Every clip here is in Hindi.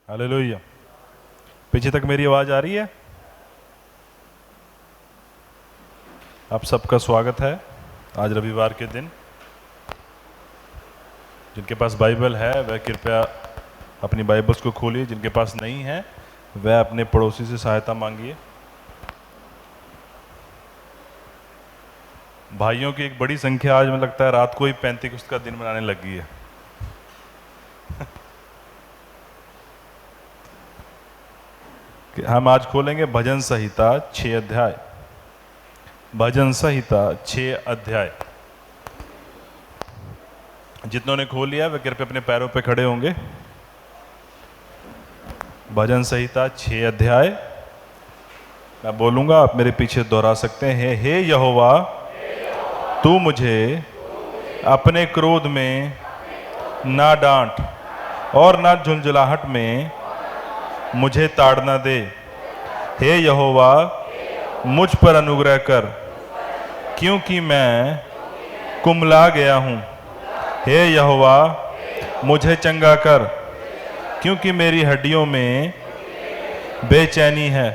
हालेलुया। पीछे तक मेरी आवाज़ आ रही है? आप सबका स्वागत है आज रविवार के दिन। जिनके पास बाइबल है वह कृपया अपनी बाइबल्स को खोलिए, जिनके पास नहीं है वह अपने पड़ोसी से सहायता मांगिए। भाइयों की एक बड़ी संख्या आज मुझे लगता है रात को ही पेंतिकुस्त का दिन मनाने लगी है। हम आज खोलेंगे भजन संहिता 6 अध्याय। भजन संहिता 6 अध्याय। जितनों ने खोल लिया वे कृपया अपने पैरों पे खड़े होंगे। भजन संहिता 6 अध्याय। मैं बोलूंगा, आप मेरे पीछे दोहरा सकते हैं। हे यहोवा, तू मुझे अपने क्रोध में ना डांट और ना झुंझलाहट में मुझे ताड़ना दे। हे यहोवा, मुझ पर अनुग्रह कर, क्योंकि मैं कुम्हला गया हूँ। हे यहोवा, मुझे चंगा कर, क्योंकि मेरी हड्डियों में बेचैनी है।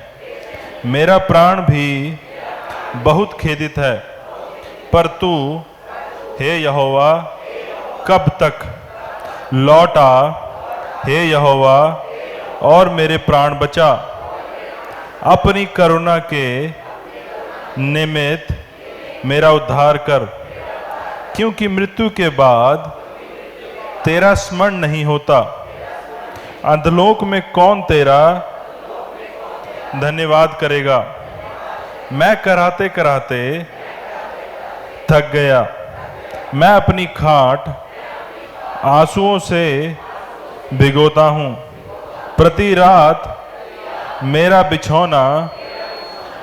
मेरा प्राण भी बहुत खेदित है। पर तू, हे यहोवा, कब तक? लौट आ, हे यहोवा, और मेरे प्राण बचा। अपनी करुणा के निमित्त मेरा उद्धार कर, क्योंकि मृत्यु के बाद तेरा स्मरण नहीं होता। अधोलोक में कौन तेरा धन्यवाद करेगा? मैं कराहते कराहते थक गया। मैं अपनी खाट आंसुओं से भिगोता हूँ। प्रति रात मेरा बिछौना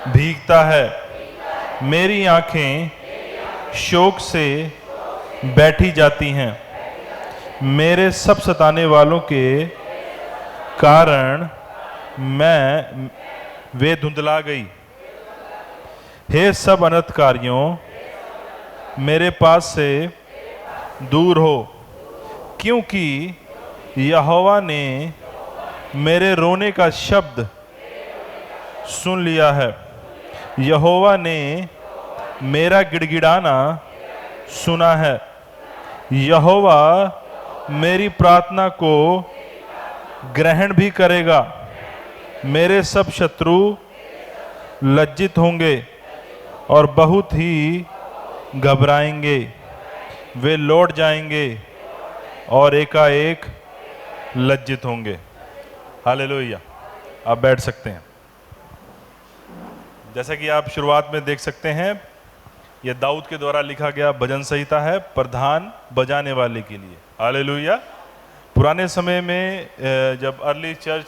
भीगता है। मेरी आंखें शोक से बैठी जाती हैं। मेरे सब सताने वालों के कारण वे धुंधला गई। हे सब अनर्थकारियों, मेरे पास से दूर हो, क्योंकि यहोवा ने मेरे रोने का शब्द सुन लिया है। यहोवा ने मेरा गिड़गिड़ाना सुना है। यहोवा मेरी प्रार्थना को ग्रहण भी करेगा। मेरे सब शत्रु लज्जित होंगे और बहुत ही घबराएंगे। वे लौट जाएंगे और एकाएक लज्जित होंगे। हालेलुया। आप बैठ सकते हैं। जैसा कि आप शुरुआत में देख सकते हैं, यह दाऊद के द्वारा लिखा गया भजन संहिता है, प्रधान बजाने वाले के लिए। हालेलुया। पुराने समय में जब अर्ली चर्च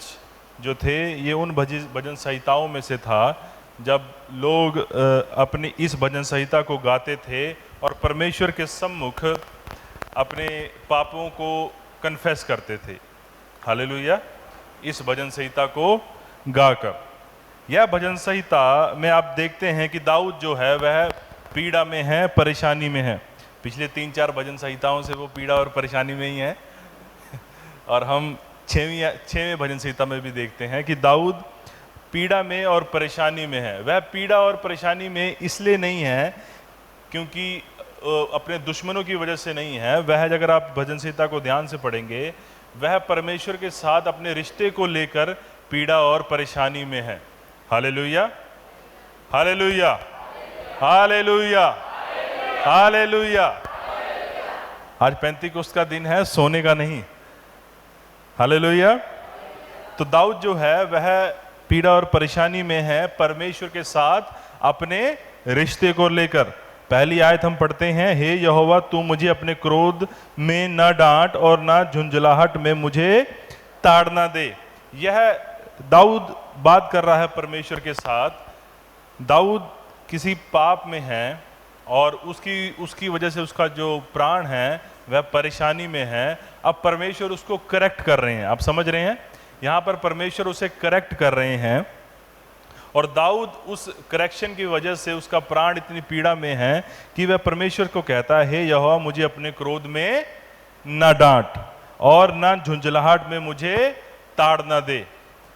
जो थे, ये उन भजन संहिताओं में से था जब लोग अपनी इस भजन संहिता को गाते थे और परमेश्वर के सम्मुख अपने पापों को कन्फेस करते थे। हालेलुया। इस भजन संहिता को गाकर, यह भजन संहिता में आप देखते हैं कि दाऊद जो है वह पीड़ा में है, परेशानी में है। पिछले 3-4 भजन संहिताओं से वो पीड़ा और परेशानी में ही है। और हम 6वें भजन संहिता में भी देखते हैं कि दाऊद पीड़ा में और परेशानी में है। वह पीड़ा और परेशानी में इसलिए नहीं है क्योंकि अपने दुश्मनों की वजह से नहीं है। वह, अगर आप भजन संहिता को ध्यान से पढ़ेंगे, वह परमेश्वर के साथ अपने रिश्ते को लेकर पीड़ा और परेशानी में है। Hallelujah, hallelujah, hallelujah, hallelujah. आज पेंतिकुस्त का दिन है, सोने का नहीं। हालेलुया। तो दाऊद जो है वह पीड़ा और परेशानी में है परमेश्वर के साथ अपने रिश्ते को लेकर। पहली आयत हम पढ़ते हैं, हे यहोवा, तू मुझे अपने क्रोध में न डांट और न झुंझलाहट में मुझे ताड़ना दे। यह दाऊद बात कर रहा है परमेश्वर के साथ। दाऊद किसी पाप में है और उसकी वजह से उसका जो प्राण है वह परेशानी में है। अब परमेश्वर उसको करेक्ट कर रहे हैं। आप समझ रहे हैं, यहाँ पर परमेश्वर उसे करेक्ट कर रहे हैं और दाऊद उस करेक्शन की वजह से उसका प्राण इतनी पीड़ा में है कि वह परमेश्वर को कहता है, हे यहोवा, मुझे अपने क्रोध में न डांट और न झुंझलाहट में मुझे ताड़ ना दे।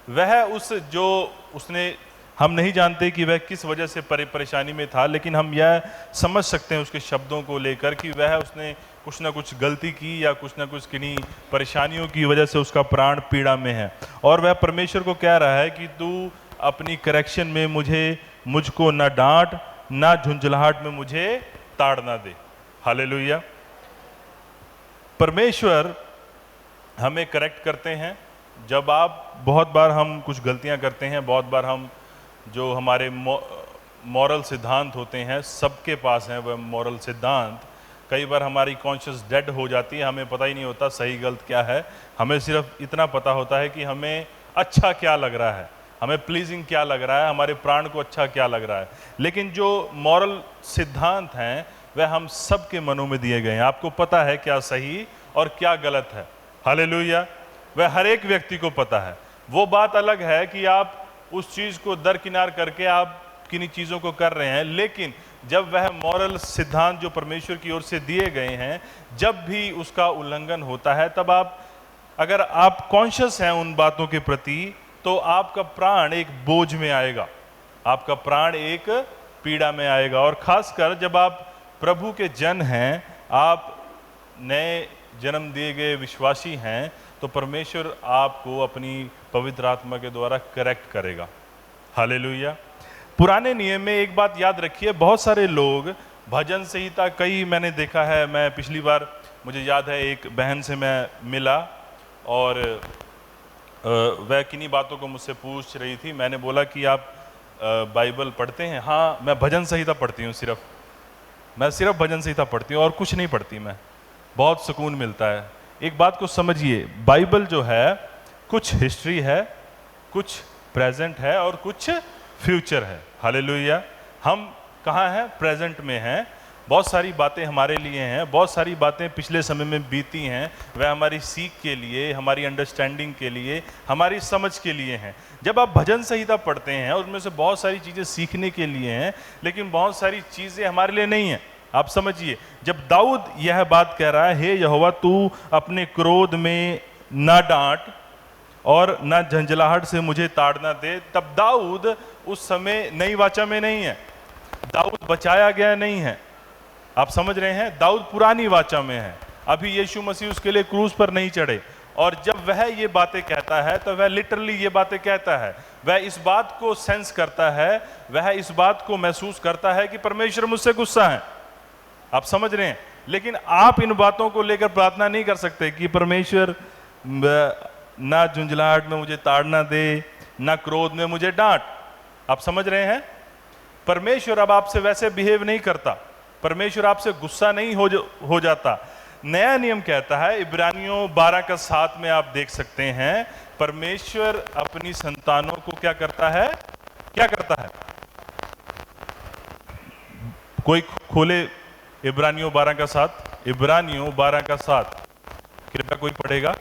वह उस जो उसने, हम नहीं जानते कि वह किस वजह से परेशानी में था, लेकिन हम यह समझ सकते हैं उसके शब्दों को लेकर कि वह उसने कुछ ना कुछ गलती की या कुछ ना कुछ किन्हीं परेशानियों की वजह से उसका प्राण पीड़ा में है। और वह परमेश्वर को कह रहा है कि तू अपनी करेक्शन में मुझको ना डांट, ना झुंझलाहट में मुझे ताड़ ना दे। हालेलुया। परमेश्वर हमें करेक्ट करते हैं। जब आप, बहुत बार हम कुछ गलतियां करते हैं, बहुत बार हम जो हमारे मॉरल सिद्धांत होते हैं, सबके पास हैं वह मॉरल सिद्धांत, कई बार हमारी कॉन्शियस डेड हो जाती है, हमें पता ही नहीं होता सही गलत क्या है। हमें सिर्फ इतना पता होता है कि हमें अच्छा क्या लग रहा है, हमें प्लीजिंग क्या लग रहा है, हमारे प्राण को अच्छा क्या लग रहा है। लेकिन जो मॉरल सिद्धांत हैं वह हम सबके मनों में दिए गए हैं। आपको पता है क्या सही और क्या गलत है। हालेलुया। वह हर एक व्यक्ति को पता है। वो बात अलग है कि आप उस चीज़ को दरकिनार करके आप किन्हीं चीज़ों को कर रहे हैं, लेकिन जब वह मॉरल सिद्धांत जो परमेश्वर की ओर से दिए गए हैं, जब भी उसका उल्लंघन होता है, तब आप, अगर आप कॉन्शियस हैं उन बातों के प्रति, तो आपका प्राण एक बोझ में आएगा, आपका प्राण एक पीड़ा में आएगा। और खासकर जब आप प्रभु के जन हैं, आप नए जन्म दिए गए विश्वासी हैं, तो परमेश्वर आपको अपनी पवित्र आत्मा के द्वारा करेक्ट करेगा। हालेलुया। पुराने नियम में एक बात याद रखिए, बहुत सारे लोग भजन संहिता, कई मैंने देखा है, मैं पिछली बार मुझे याद है एक बहन से मैं मिला और वह किन्हीं बातों को मुझसे पूछ रही थी। मैंने बोला कि आप बाइबल पढ़ते हैं? हाँ, मैं भजन संहिता पढ़ती हूँ, मैं सिर्फ भजन संहिता पढ़ती हूँ और कुछ नहीं पढ़ती मैं। बहुत सुकून मिलता है। एक बात को समझिए, बाइबल जो है कुछ हिस्ट्री है, कुछ प्रेजेंट है और कुछ फ्यूचर है। हालेलुया। हम कहाँ हैं? प्रेजेंट में हैं। बहुत सारी बातें हमारे लिए हैं, बहुत सारी बातें पिछले समय में बीती हैं, वह हमारी सीख के लिए, हमारी अंडरस्टैंडिंग के लिए, हमारी समझ के लिए हैं। जब आप भजन संहिता पढ़ते हैं, उसमें से बहुत सारी चीज़ें सीखने के लिए हैं, लेकिन बहुत सारी चीज़ें हमारे लिए नहीं हैं। आप समझिए, जब दाऊद यह बात कह रहा है, हे यहोवा तू अपने क्रोध में ना डांट और ना झंझलाहट से मुझे ताड़ ना दे, तब दाऊद उस समय नई वाचा में नहीं है, दाऊद बचाया गया नहीं है। आप समझ रहे हैं? दाऊद पुरानी वाचा में है। अभी यीशु मसीह उसके लिए क्रूस पर नहीं चढ़े, और जब वह ये बातें कहता है तो वह लिटरली ये बातें कहता है। वह इस बात को सेंस करता है, वह इस बात को महसूस करता है कि परमेश्वर मुझसे गुस्सा है। आप समझ रहे हैं? लेकिन आप इन बातों को लेकर प्रार्थना नहीं कर सकते कि परमेश्वर ना झुंझलाहट में मुझे ताड़ ना दे, ना क्रोध में मुझे डांट। आप समझ रहे हैं? परमेश्वर अब आपसे वैसे बिहेव नहीं करता, परमेश्वर आपसे गुस्सा नहीं हो जाता। नया नियम कहता है, इब्रानियों 12:7 में आप देख सकते हैं, परमेश्वर अपनी संतानों को क्या करता है? क्या करता है? कोई खोले इब्रानियों 12:7, इब्रानियों 12:7, कृपया कोई पढ़ेगा?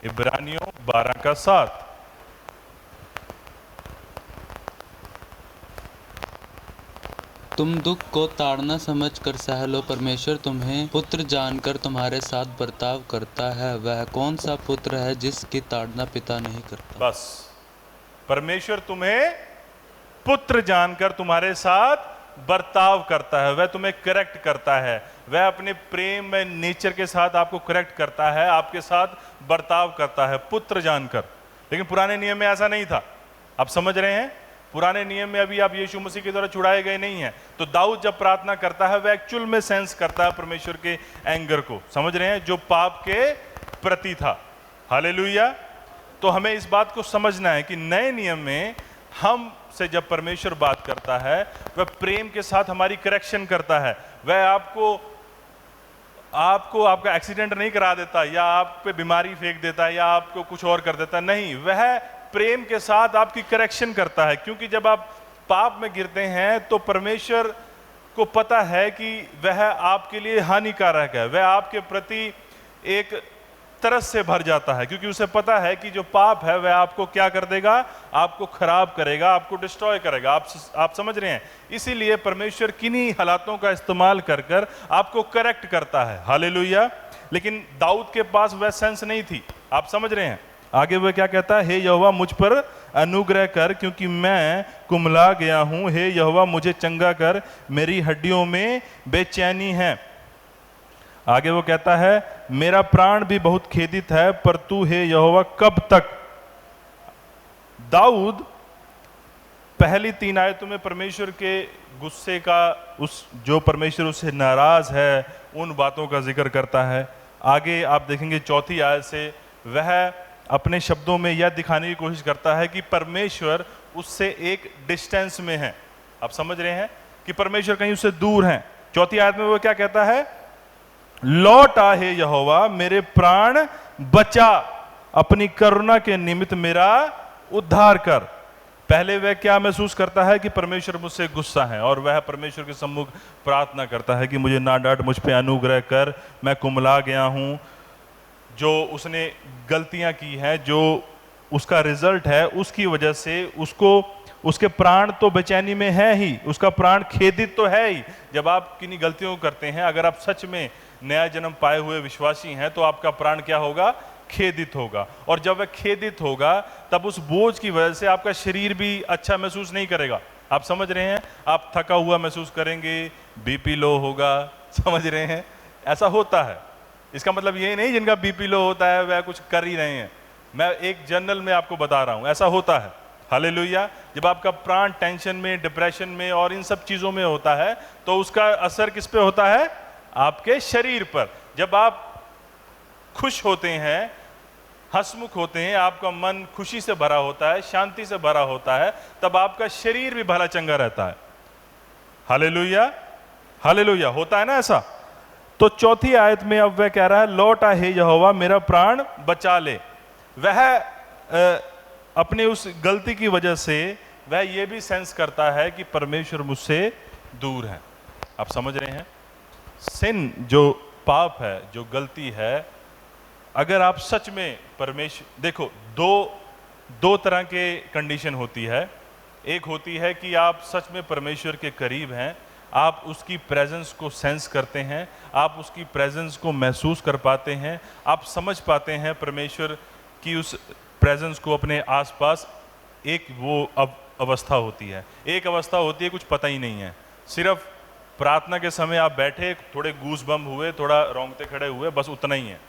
इब्रानियों 12:7। तुम दुख को ताड़ना समझकर सह लो, परमेश्वर तुम्हें पुत्र जानकर तुम्हारे साथ बर्ताव करता है। वह कौन सा पुत्र है जिसकी ताड़ना पिता नहीं करता? बस, परमेश्वर तुम्हें पुत्र जानकर तुम्हारे साथ बर्ताव करता है, वह तुम्हें करेक्ट करता है, वह अपने प्रेम में नेचर के साथ आपको करेक्ट करता है, आपके साथ बर्ताव करता है पुत्र जानकर। लेकिन पुराने नियम में ऐसा नहीं था। आप समझ रहे हैं? पुराने नियम में अभी आप यीशु मसीह के द्वारा छुड़ाए गए नहीं हैं। तो दाऊद जब प्रार्थना करता है, वह एक्चुअल में सेंस करता है परमेश्वर के एंगर को, समझ रहे हैं, जो पाप के प्रति था। हालेलुया। तो हमें इस बात को समझना है कि नए नियम में हम से जब परमेश्वर बात करता है, वह प्रेम के साथ हमारी करेक्शन करता है। वह आपको आपका एक्सीडेंट नहीं करा देता, या आप पे बीमारी फेंक देता है, या आपको कुछ और कर देता नहीं। वह प्रेम के साथ आपकी करेक्शन करता है, क्योंकि जब आप पाप में गिरते हैं तो परमेश्वर को पता है कि वह आपके लिए हानिकारक है, वह आपके प्रति एक तरस से भर जाता है, क्योंकि उसे पता है कि जो पाप है वह आपको क्या कर देगा? आपको खराब करेगा, आपको डिस्ट्रॉय करेगा। आप समझ रहे हैं? इसीलिए परमेश्वर किन्हीं हालातों का इस्तेमाल कर कर आपको करेक्ट करता है। हालेलुया। लेकिन दाऊद के पास वह सेंस नहीं थी, आप समझ रहे हैं? आगे वह क्या कहता है? हे यहोवा मुझ पर अनुग्रह कर, क्योंकि मैं कुमला गया हूं। हे यहोवा मुझे चंगा कर, मेरी हड्डियों में बेचैनी है। आगे वो कहता है, मेरा प्राण भी बहुत खेदित है, पर तू हे यहोवा कब तक? दाऊद पहली 3 आयतों में परमेश्वर के गुस्से का, उस जो परमेश्वर उससे नाराज है, उन बातों का जिक्र करता है। आगे आप देखेंगे 4 आयत से वह अपने शब्दों में यह दिखाने की कोशिश करता है कि परमेश्वर उससे एक डिस्टेंस में है। आप समझ रहे हैं कि परमेश्वर कहीं उससे दूर हैं। 4 आयत में वो क्या कहता है? लौट आ हे यहोवा, मेरे प्राण बचा, अपनी करुणा के निमित्त मेरा उद्धार कर। पहले वह क्या महसूस करता है कि परमेश्वर मुझसे गुस्सा है, और वह परमेश्वर के सम्मुख प्रार्थना करता है कि मुझे ना डांट, मुझ पे अनुग्रह कर, मैं कुमला गया हूं। जो उसने गलतियां की हैं, जो उसका रिजल्ट है, उसकी वजह से उसको, उसके प्राण तो बेचैनी में है ही, उसका प्राण खेदित तो है ही। जब आप किन्हीं गलतियों को करते हैं, अगर आप सच में नया जन्म पाए हुए विश्वासी हैं, तो आपका प्राण क्या होगा? खेदित होगा। और जब वह खेदित होगा, तब उस बोझ की वजह से आपका शरीर भी अच्छा महसूस नहीं करेगा। आप समझ रहे हैं? आप थका हुआ महसूस करेंगे, बीपी लो होगा। समझ रहे हैं? ऐसा होता है। इसका मतलब ये नहीं जिनका बीपी लो होता है वह कुछ कर ही रहे हैं। मैं एक जनरल में आपको बता रहा हूं, ऐसा होता है। हालेलुया। जब आपका प्राण टेंशन में, डिप्रेशन में और इन सब चीजों में होता है, तो उसका असर किस पे होता है? आपके शरीर पर। जब आप खुश होते हैं, हंसमुख होते हैं, आपका मन खुशी से भरा होता है, शांति से भरा होता है, तब आपका शरीर भी भला चंगा रहता है। Hallelujah, hallelujah. होता है ना ऐसा? तो 4 आयत में अब वह कह रहा है, लौट आ हे यहोवा, मेरा प्राण बचा ले। वह अपने उस गलती की वजह से वह यह भी सेंस करता है कि परमेश्वर मुझसे दूर है। आप समझ रहे हैं? सिन, जो पाप है, जो गलती है, अगर आप सच में परमेश्वर, देखो दो तरह के कंडीशन होती है। एक होती है कि आप सच में परमेश्वर के करीब हैं, आप उसकी प्रेजेंस को सेंस करते हैं, आप उसकी प्रेजेंस को महसूस कर पाते हैं, आप समझ पाते हैं परमेश्वर की उस प्रेजेंस को अपने आसपास। एक वो अवस्था होती है। एक अवस्था होती है कुछ पता ही नहीं है, सिर्फ प्रार्थना के समय आप बैठे, थोड़े गूस बम्प हुए, थोड़ा रोंगटे खड़े हुए, बस उतना ही है।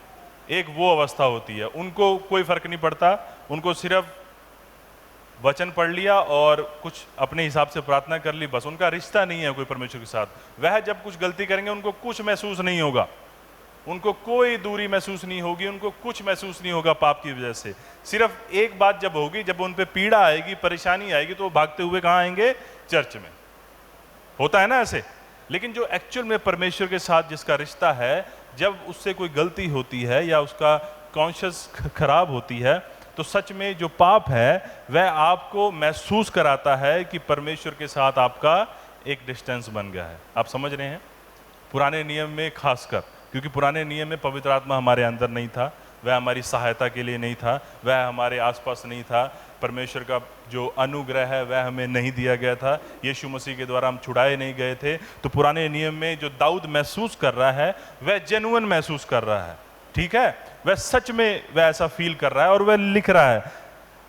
एक वो अवस्था होती है, उनको कोई फर्क नहीं पड़ता, उनको सिर्फ वचन पढ़ लिया और कुछ अपने हिसाब से प्रार्थना कर ली, बस। उनका रिश्ता नहीं है कोई परमेश्वर के साथ। वह जब कुछ गलती करेंगे उनको कुछ महसूस नहीं होगा, उनको कोई दूरी महसूस नहीं होगी, उनको कुछ महसूस नहीं होगा पाप की वजह से। सिर्फ एक बात जब होगी, जब उन पे पीड़ा आएगी, परेशानी आएगी, तो वो भागते हुए कहाँ आएंगे? चर्च में। होता है ना ऐसे? लेकिन जो एक्चुअल में परमेश्वर के साथ जिसका रिश्ता है, जब उससे कोई गलती होती है या उसका कॉन्शियस खराब होती है, तो सच में जो पाप है वह आपको महसूस कराता है कि परमेश्वर के साथ आपका एक डिस्टेंस बन गया है। आप समझ रहे हैं? पुराने नियम में खासकर, क्योंकि पुराने नियम में पवित्र आत्मा हमारे अंदर नहीं था, वह हमारी सहायता के लिए नहीं था, वह हमारे आसपास नहीं था, परमेश्वर का जो अनुग्रह है वह हमें नहीं दिया गया था, यीशु मसीह के द्वारा हम छुड़ाए नहीं गए थे। तो पुराने नियम में जो दाऊद महसूस कर रहा है वह जेन्युइन महसूस कर रहा है, ठीक है? वह सच में वह ऐसा फील कर रहा है और वह लिख रहा है।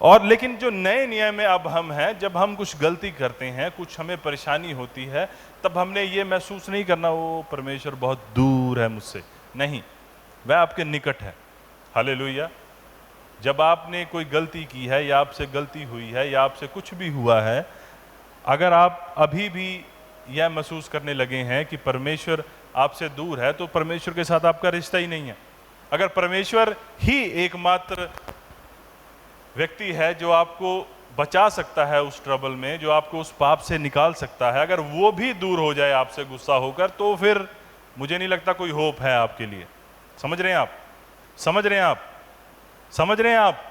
और लेकिन जो नए नियम में अब हम हैं, जब हम कुछ गलती करते हैं, कुछ हमें परेशानी होती है, तब हमने ये महसूस नहीं करना वो परमेश्वर बहुत दूर है मुझसे। नहीं, वह आपके निकट है। हालेलुया। जब आपने कोई गलती की है या आपसे गलती हुई है या आपसे कुछ भी हुआ है, अगर आप अभी भी यह महसूस करने लगे हैं कि परमेश्वर आपसे दूर है, तो परमेश्वर के साथ आपका रिश्ता ही नहीं है। अगर परमेश्वर ही एकमात्र व्यक्ति है जो आपको बचा सकता है उस ट्रबल में, जो आपको उस पाप से निकाल सकता है, अगर वो भी दूर हो जाए आपसे गुस्सा होकर, तो फिर मुझे नहीं लगता कोई होप है आपके लिए। समझ रहे हैं आप? समझ रहे हैं आप? समझ रहे हैं आप?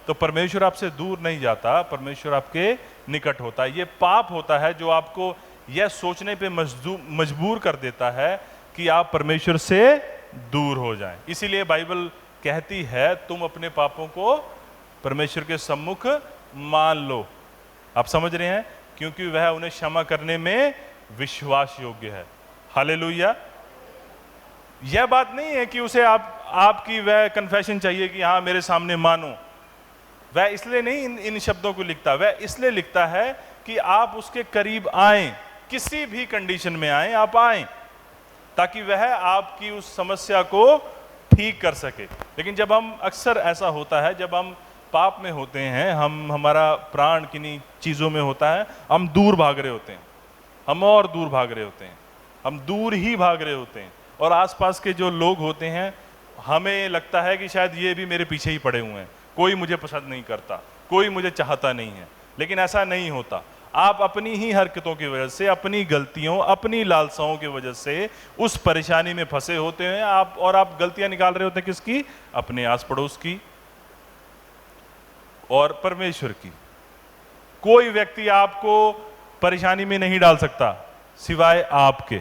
तो परमेश्वर आपसे दूर नहीं जाता, परमेश्वर आपके निकट होता है। ये पाप होता है जो आपको यह सोचने पे मजबूर कर देता है कि आप परमेश्वर से दूर हो जाएं। इसीलिए बाइबल कहती है तुम अपने पापों को परमेश्वर के सम्मुख मान लो। आप समझ रहे हैं? क्योंकि वह उन्हें क्षमा करने में विश्वास योग्य है। हालेलुया। यह बात नहीं है कि उसे आपकी वह कन्फेशन चाहिए कि हाँ मेरे सामने मानो। वह इसलिए नहीं इन शब्दों को लिखता, वह इसलिए लिखता है कि आप उसके करीब आए, किसी भी कंडीशन में आए, आप आए, ताकि वह आपकी उस समस्या को ठीक कर सके। लेकिन जब हम अक्सर ऐसा होता है, जब हम पाप में होते हैं, हमारा प्राण किन्हीं चीज़ों में होता है, हम दूर भाग रहे होते हैं, हम और दूर भाग रहे होते हैं, हम दूर ही भाग रहे होते हैं, और आसपास के जो लोग होते हैं हमें लगता है कि शायद ये भी मेरे पीछे ही पड़े हुए हैं, कोई मुझे पसंद नहीं करता, कोई मुझे चाहता नहीं है। लेकिन ऐसा नहीं होता। आप अपनी ही हरकतों की वजह से, अपनी गलतियों, अपनी लालसाओं की वजह से उस परेशानी में फंसे होते हैं आप गलतियां निकाल रहे होते हैं किसकी? अपने आस पड़ोस की और परमेश्वर की। कोई व्यक्ति आपको परेशानी में नहीं डाल सकता सिवाय आपके।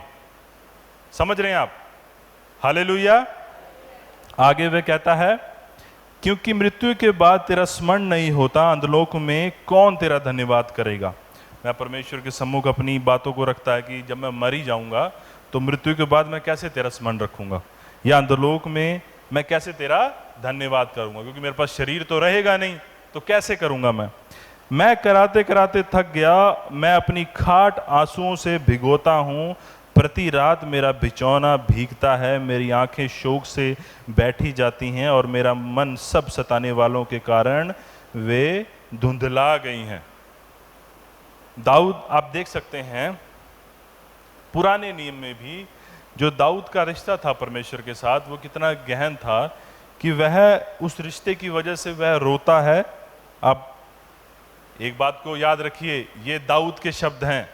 समझ रहे हैं आप? हालेलुया। आगे वह कहता है, क्योंकि मृत्यु के बाद तेरा स्मरण नहीं होता, अंधलोक में कौन तेरा धन्यवाद करेगा। मैं परमेश्वर के सम्मुख अपनी बातों को रखता है कि जब मैं मर ही जाऊंगा तो मृत्यु के बाद मैं कैसे तेरा स्मरण रखूंगा, या अंधलोक में मैं कैसे तेरा धन्यवाद करूंगा, क्योंकि मेरे पास शरीर तो रहेगा नहीं, तो कैसे करूंगा मैं कराते कराते थक गया, मैं अपनी खाट आंसुओं से भिगोता हूं, प्रति रात मेरा बिछौना भीगता है, मेरी आंखें शोक से बैठी जाती हैं और मेरा मन सब सताने वालों के कारण वे धुंधला गई हैं। दाऊद, आप देख सकते हैं पुराने नियम में भी जो दाऊद का रिश्ता था परमेश्वर के साथ, वो कितना गहन था कि वह उस रिश्ते की वजह से वह रोता है। आप एक बात को याद रखिए, ये दाऊद के शब्द हैं,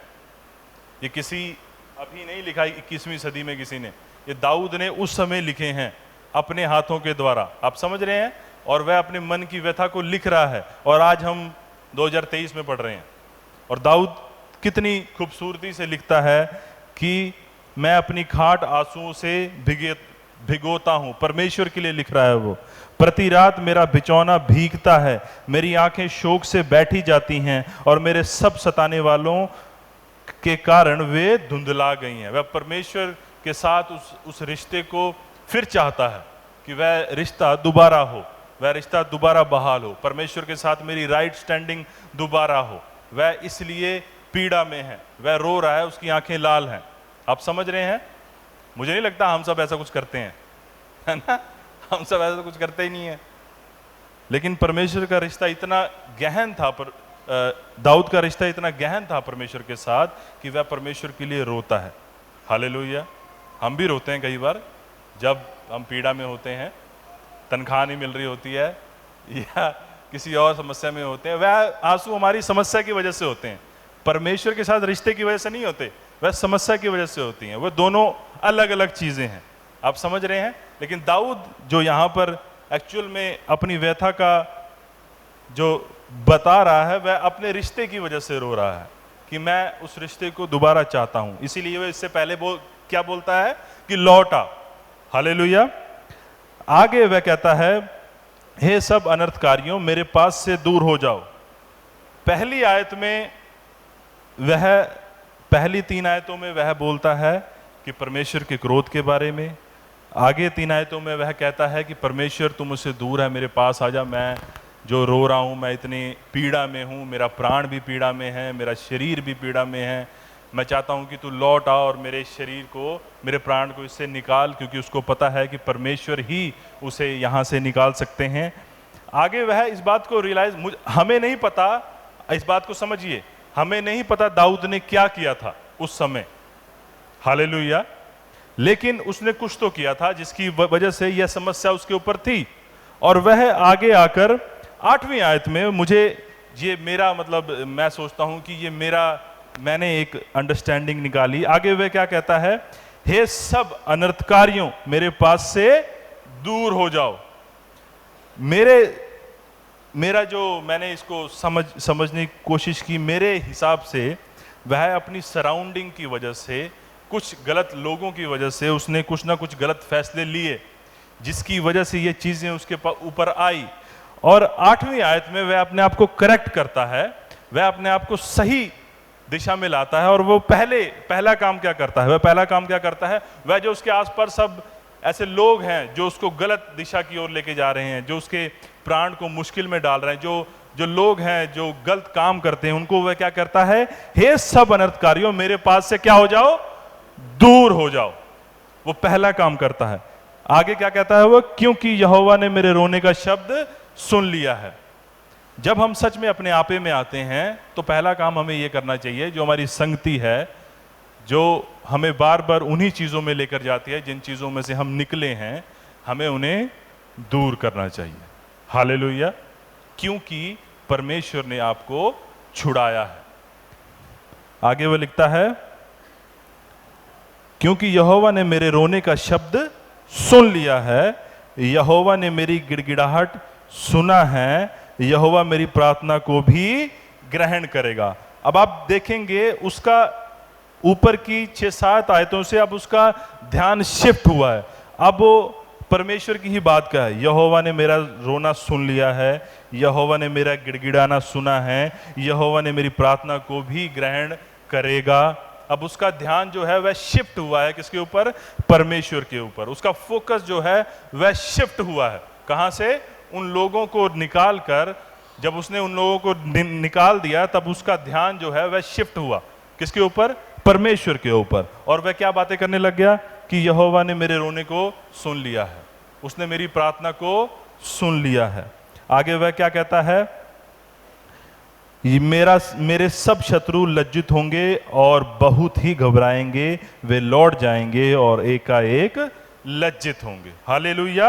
ये किसी अभी नहीं लिखा 21वीं सदी में किसी ने, ये दाऊद ने उस समय लिखे हैं अपने हाथों के द्वारा। आप समझ रहे हैं? और वह अपने मन की व्यथा को लिख रहा है, और आज हम 2023 में पढ़ रहे हैं। और दाऊद कितनी खूबसूरती से लिखता है कि मैं अपनी खाट आंसुओं से भिगोता हूं। परमेश्वर के लिए लिख रहा है वो। प्रति रात मेरा बिछौना भीगता है, मेरी आंखें शोक से बैठी जाती हैं और मेरे सब सताने वालों के कारण वे धुंधला गई हैं। वह परमेश्वर के साथ उस रिश्ते को फिर चाहता है कि वह रिश्ता दोबारा हो, वह रिश्ता दोबारा बहाल हो, परमेश्वर के साथ मेरी राइट स्टैंडिंग दोबारा हो। वह इसलिए पीड़ा में है, वह रो रहा है, उसकी आंखें लाल हैं। आप समझ रहे हैं? मुझे नहीं लगता हम सब ऐसा कुछ करते हैं, है ना? हम सब ऐसा कुछ करते ही नहीं है। लेकिन परमेश्वर का रिश्ता इतना गहन था, दाऊद का रिश्ता इतना गहन था परमेश्वर के साथ कि वह परमेश्वर के लिए रोता है। हालेलुया। हम भी रोते हैं कई बार जब हम पीड़ा में होते हैं, तनख्वाह नहीं मिल रही होती है या किसी और समस्या में होते हैं। वह आंसू हमारी समस्या की वजह से होते हैं, परमेश्वर के साथ रिश्ते की वजह से नहीं होते, वह समस्या की वजह से होती हैं। वह दोनों अलग अलग चीजें हैं। आप समझ रहे हैं? लेकिन दाऊद जो यहाँ पर एक्चुअल में अपनी व्यथा का जो बता रहा है, वह अपने रिश्ते की वजह से रो रहा है कि मैं उस रिश्ते को दोबारा चाहता हूं। इसीलिए वह इससे पहले क्या बोलता है कि लौटा। हालेलुया। आगे वह कहता है, हे सब अनर्थकारियों मेरे पास से दूर हो जाओ। पहली आयत में वह, पहली 3 आयतों में वह बोलता है कि परमेश्वर के क्रोध के बारे में। आगे 3 आयतों में वह कहता है कि परमेश्वर तुम मुझसे दूर है, मेरे पास आ जा, मैं जो रो रहा हूँ, मैं इतनी पीड़ा में हूँ, मेरा प्राण भी पीड़ा में है, मेरा शरीर भी पीड़ा में है, मैं चाहता हूँ कि तू लौट आ और मेरे शरीर को, मेरे प्राण को इससे निकाल, क्योंकि उसको पता है कि परमेश्वर ही उसे यहाँ से निकाल सकते हैं। आगे वह इस बात को रियलाइज, हमें नहीं पता, इस बात को समझिए, हमें नहीं पता दाऊद ने क्या किया था उस समय। हालेलुया। लेकिन उसने कुछ तो किया था जिसकी वजह से यह समस्या उसके ऊपर थी। और वह आगे आकर 8वीं आयत में, मुझे ये मेरा मतलब, मैं सोचता हूं कि ये मैंने एक अंडरस्टैंडिंग निकाली। आगे वह क्या कहता है, हे सब अनर्थकारियों मेरे पास से दूर हो जाओ। मेरा जो मैंने इसको समझने की कोशिश की, मेरे हिसाब से वह अपनी सराउंडिंग की वजह से, कुछ गलत लोगों की वजह से उसने कुछ ना कुछ गलत फैसले लिए, जिसकी वजह से ये चीजें उसके ऊपर आई। और 8वीं आयत में वह अपने आप को करेक्ट करता है, वह अपने आप को सही दिशा में लाता है। और वो पहला काम क्या करता है? वह पहला काम क्या करता है? वह जो उसके आसपास सब ऐसे लोग हैं जो उसको गलत दिशा की ओर लेके जा रहे हैं, जो उसके प्राण को मुश्किल में डाल रहे हैं, जो लोग हैं जो गलत काम करते हैं, उनको वह क्या करता है, हे सब अनर्थकारियों मेरे पास से क्या हो जाओ, दूर हो जाओ। वो पहला काम करता है। आगे क्या कहता है वो, क्योंकि यहोवा ने मेरे रोने का शब्द सुन लिया है। जब हम सच में अपने आपे में आते हैं तो पहला काम हमें यह करना चाहिए, जो हमारी संगति है, जो हमें बार बार उन्हीं चीजों में लेकर जाती है जिन चीजों में से हम निकले हैं, हमें उन्हें दूर करना चाहिए। हालेलुया। क्योंकि परमेश्वर ने आपको छुड़ाया है। आगे वो लिखता है, क्योंकि यहोवा ने मेरे रोने का शब्द सुन लिया है, यहोवा ने मेरी गिड़गिड़ाहट सुना है, यहोवा मेरी प्रार्थना को भी ग्रहण करेगा। अब आप देखेंगे उसका ऊपर की 6-7 आयतों से अब उसका ध्यान शिफ्ट हुआ है। अब वो परमेश्वर की ही बात का है। यहोवा ने मेरा रोना सुन लिया है, यहोवा ने मेरा गिड़गिड़ाना सुना है, यहोवा ने मेरी प्रार्थना को भी ग्रहण करेगा। अब उसका ध्यान जो है वह शिफ्ट हुआ है, किसके ऊपर, परमेश्वर के ऊपर। उसका फोकस जो है वह शिफ्ट हुआ है। कहां से, उन लोगों को निकाल कर, जब उसने उन लोगों को निकाल दिया तब उसका ध्यान जो है वह शिफ्ट हुआ, किसके ऊपर, परमेश्वर के ऊपर। और वह क्या बातें करने लग गया कि यहोवा ने मेरे रोने को सुन लिया है, उसने मेरी प्रार्थना को सुन लिया है। आगे वह क्या कहता है, मेरे सब शत्रु लज्जित होंगे और बहुत ही घबराएंगे, वे लौट जाएंगे और एकाएक लज्जित होंगे। Hallelujah,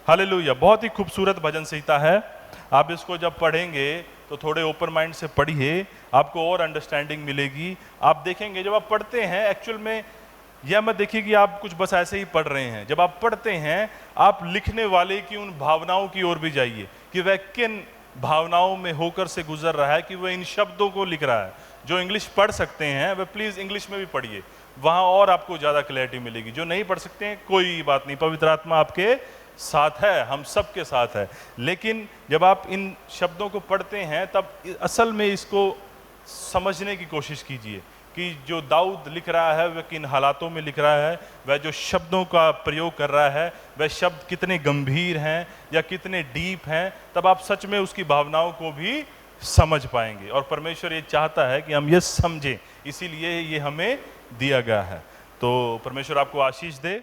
hallelujah. बहुत ही खूबसूरत भजन संहिता है। आप इसको जब पढ़ेंगे तो थोड़े ओपन माइंड से पढ़िए, आपको और अंडरस्टैंडिंग मिलेगी। आप देखेंगे जब आप पढ़ते हैं, एक्चुअल में यह मत देखिए कि आप कुछ बस ऐसे ही पढ़ रहे हैं। जब आप पढ़ते हैं, आप लिखने वाले की उन भावनाओं की ओर भी जाइए कि वह किन भावनाओं में होकर से गुजर रहा है, कि वह इन शब्दों को लिख रहा है। जो इंग्लिश पढ़ सकते हैं वह प्लीज इंग्लिश में भी पढ़िए, वहां और आपको ज्यादा क्लैरिटी मिलेगी। जो नहीं पढ़ सकते हैं कोई बात नहीं, पवित्र आत्मा आपके साथ है, हम सबके साथ है। लेकिन जब आप इन शब्दों को पढ़ते हैं तब असल में इसको समझने की कोशिश कीजिए कि जो दाऊद लिख रहा है वह किन हालातों में लिख रहा है, वह जो शब्दों का प्रयोग कर रहा है वह शब्द कितने गंभीर हैं या कितने डीप हैं। तब आप सच में उसकी भावनाओं को भी समझ पाएंगे। और परमेश्वर ये चाहता है कि हम ये समझें, इसीलिए ये हमें दिया गया है। तो परमेश्वर आपको आशीष दे।